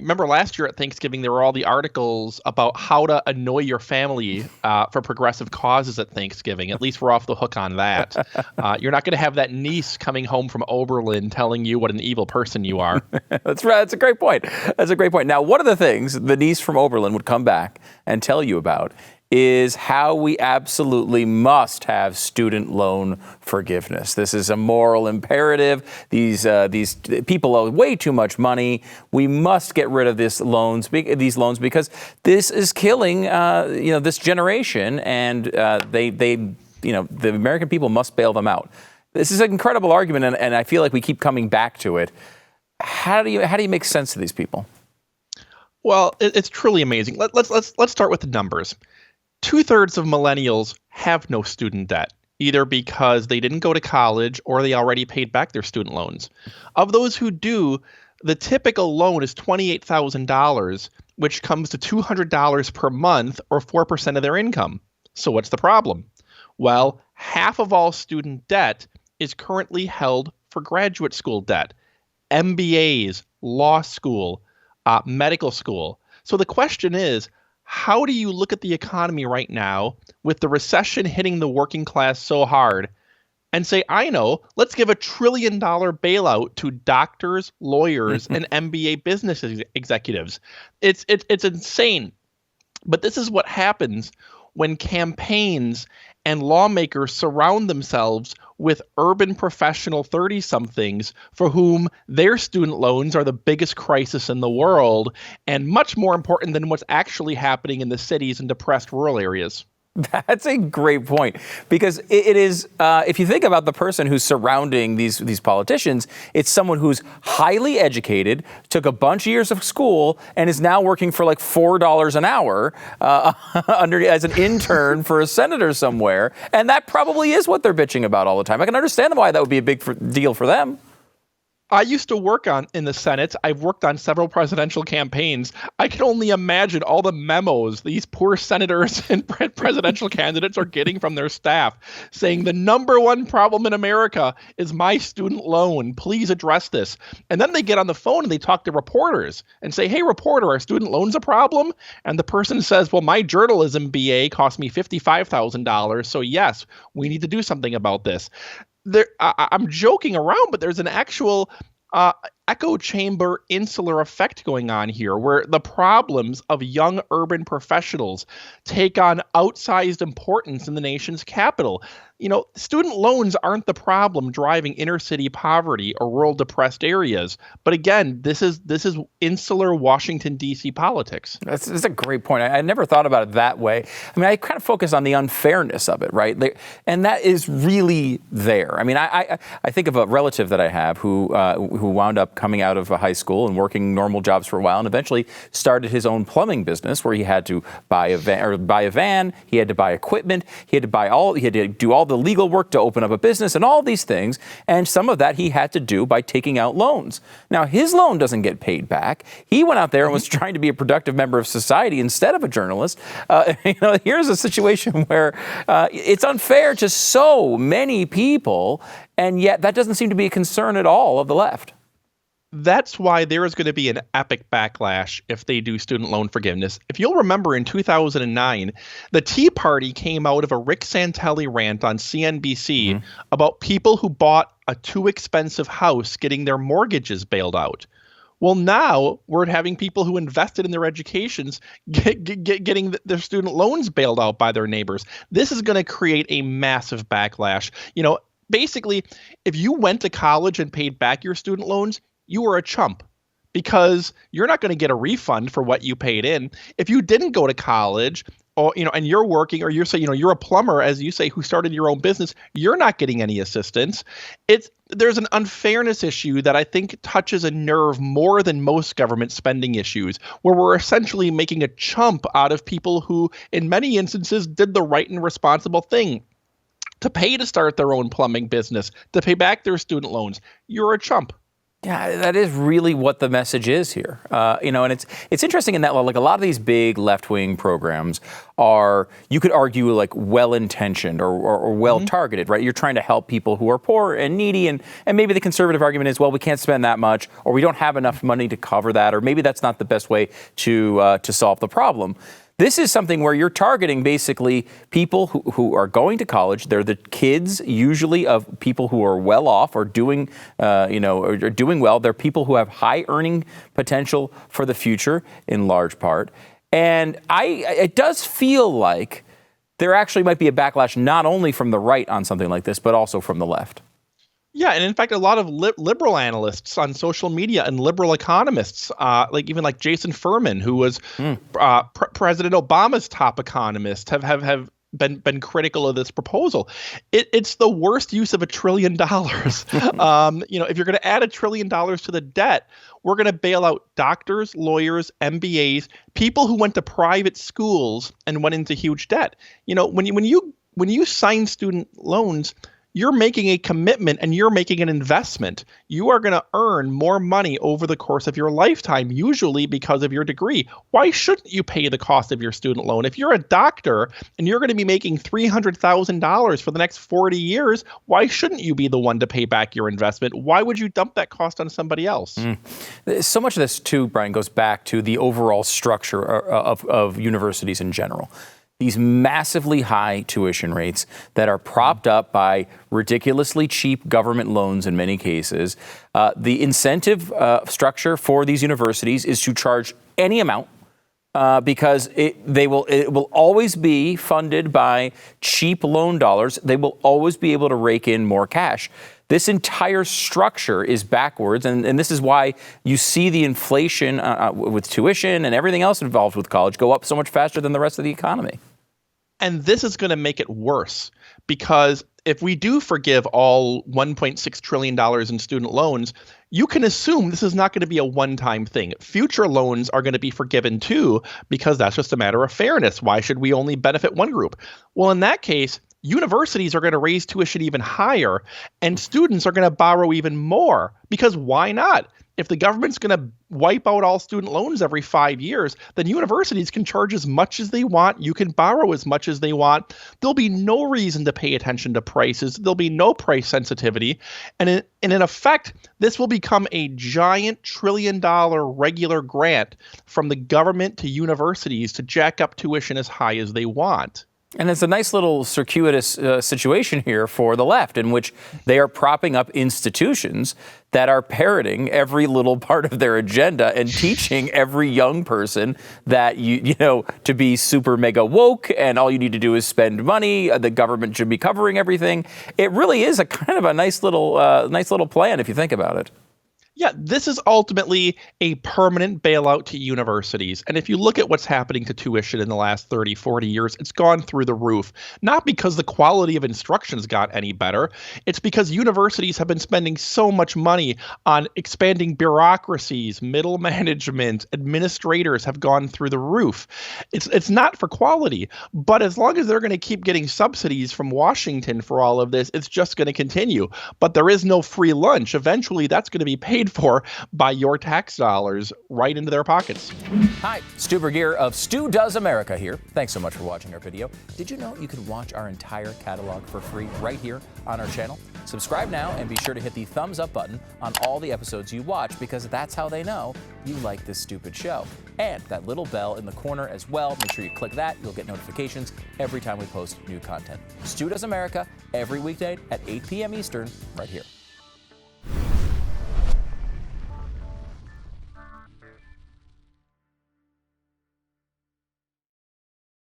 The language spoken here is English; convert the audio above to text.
Remember last year at Thanksgiving, there were all the articles about how to annoy your family for progressive causes at Thanksgiving. At least we're off the hook on that. You're not going to have that niece coming home from Oberlin telling you what an evil person you are. That's right. That's a great point. That's a great point. Now, one of the things the niece from Oberlin would come back and tell you about is how we absolutely must have student loan forgiveness. This is a moral imperative. These people owe way too much money. We must get rid of these loans because this is killing this generation, and the American people must bail them out. This is an incredible argument, and I feel like we keep coming back to it. How do you make sense of these people? Well, it's truly amazing. Let's start with the numbers. 2/3 of millennials have no student debt, either because they didn't go to college or they already paid back their student loans. Of those who do, the typical loan is $28,000, which comes to $200 per month or 4% of their income. So what's the problem? Well, half of all student debt is currently held for graduate school debt, MBAs, law school, medical school. So the question is, how do you look at the economy right now with the recession hitting the working class so hard and say, I know, let's give $1 trillion bailout to doctors, lawyers, and MBA business executives? It's insane. But this is what happens when campaigns and lawmakers surround themselves with urban professional 30-somethings for whom their student loans are the biggest crisis in the world and much more important than what's actually happening in the cities and depressed rural areas. That's a great point, because it is, if you think about the person who's surrounding these politicians, it's someone who's highly educated, took a bunch of years of school, and is now working for like $4 an hour as an intern for a senator somewhere. And that probably is what they're bitching about all the time. I can understand why that would be a big deal for them. I used to work in the Senate. I've worked on several presidential campaigns. I can only imagine all the memos these poor senators and presidential candidates are getting from their staff saying the number one problem in America is my student loan. Please address this. And then they get on the phone and they talk to reporters and say, hey, reporter, are student loans a problem? And the person says, well, my journalism BA cost me $55,000. So yes, we need to do something about this. I'm joking around, but there's an actual echo chamber insular effect going on here where the problems of young urban professionals take on outsized importance in the nation's capital. You know, student loans aren't the problem driving inner city poverty or rural depressed areas. But again, this is insular Washington, D.C. politics. That's a great point. I never thought about it that way. I mean, I kind of focus on the unfairness of it, right? And that is really there. I mean, I think of a relative that I have who wound up coming out of high school and working normal jobs for a while and eventually started his own plumbing business where he had to buy a van, he had to buy equipment, he had to do all the legal work to open up a business and all these things. And some of that he had to do by taking out loans. Now, his loan doesn't get paid back. He went out there and was trying to be a productive member of society instead of a journalist. Here's a situation where it's unfair to so many people, and yet that doesn't seem to be a concern at all of the left. That's why there is going to be an epic backlash if they do student loan forgiveness. If you'll remember, in 2009, the Tea Party came out of a Rick Santelli rant on CNBC about people who bought a too expensive house getting their mortgages bailed out. Well, now we're having people who invested in their educations getting their student loans bailed out by their neighbors. This is going to create a massive backlash. You know, basically, if you went to college and paid back your student loans, you were a chump because you're not going to get a refund for what you paid in. If you didn't go to college or, and you're working, or you're a plumber, as you say, who started your own business, you're not getting any assistance. There's an unfairness issue that I think touches a nerve more than most government spending issues, where we're essentially making a chump out of people who, in many instances, did the right and responsible thing. To pay to start their own plumbing business, to pay back their student loans, you're a chump. Yeah, that is really what the message is here. And it's interesting in that, like, a lot of these big left-wing programs are, you could argue, like, well-intentioned or well-targeted, right? You're trying to help people who are poor and needy, and maybe the conservative argument is, well, we can't spend that much, or we don't have enough money to cover that, or maybe that's not the best way to solve the problem. This is something where you're targeting basically people who are going to college. They're the kids usually of people who are well off or doing, or doing well. They're people who have high earning potential for the future in large part. And it does feel like there actually might be a backlash not only from the right on something like this, but also from the left. Yeah, and in fact, a lot of liberal analysts on social media and liberal economists, like Jason Furman, who was President Obama's top economist, have been critical of this proposal. It's the worst use of $1 trillion. If you're going to add $1 trillion to the debt, we're going to bail out doctors, lawyers, MBAs, people who went to private schools and went into huge debt. When you sign student loans, you're making a commitment and you're making an investment. You are going to earn more money over the course of your lifetime, usually because of your degree. Why shouldn't you pay the cost of your student loan? If you're a doctor and you're going to be making $300,000 for the next 40 years, why shouldn't you be the one to pay back your investment? Why would you dump that cost on somebody else? So much of this, too, Brian, goes back to the overall structure of universities in general. These massively high tuition rates that are propped up by ridiculously cheap government loans in many cases. The incentive structure for these universities is to charge any amount because it will always be funded by cheap loan dollars. They will always be able to rake in more cash. This entire structure is backwards, and this is why you see the inflation with tuition and everything else involved with college go up so much faster than the rest of the economy. And this is going to make it worse, because if we do forgive all $1.6 trillion in student loans, you can assume this is not going to be a one-time thing. Future loans are going to be forgiven too, because that's just a matter of fairness. Why should we only benefit one group? Well, in that case, universities are going to raise tuition even higher, and students are going to borrow even more, because why not? If the government's going to wipe out all student loans every 5 years, then universities can charge as much as they want. You can borrow as much as they want. There'll be no reason to pay attention to prices. There'll be no price sensitivity. And in effect, this will become a giant $1 trillion regular grant from the government to universities to jack up tuition as high as they want. And it's a nice little circuitous situation here for the left, in which they are propping up institutions that are parroting every little part of their agenda and teaching every young person that to be super mega woke, and all you need to do is spend money. The government should be covering everything. It really is a kind of a nice little plan if you think about it. Yeah, this is ultimately a permanent bailout to universities. And if you look at what's happening to tuition in the last 30, 40 years, it's gone through the roof. Not because the quality of instruction's got any better. It's because universities have been spending so much money on expanding bureaucracies, middle management, administrators have gone through the roof. It's not for quality. But as long as they're going to keep getting subsidies from Washington for all of this, it's just going to continue. But there is no free lunch. Eventually, that's going to be paid for by your tax dollars right into their pockets. Hi, Stu Burguiere of Stu Does America here. Thanks so much for watching our video. Did you know you can watch our entire catalog for free right here on our channel? Subscribe now and be sure to hit the thumbs up button on all the episodes you watch, because that's how they know you like this stupid show. And that little bell in the corner as well. Make sure you click that. You'll get notifications every time we post new content. Stu Does America every weekday at 8 p.m. Eastern right here.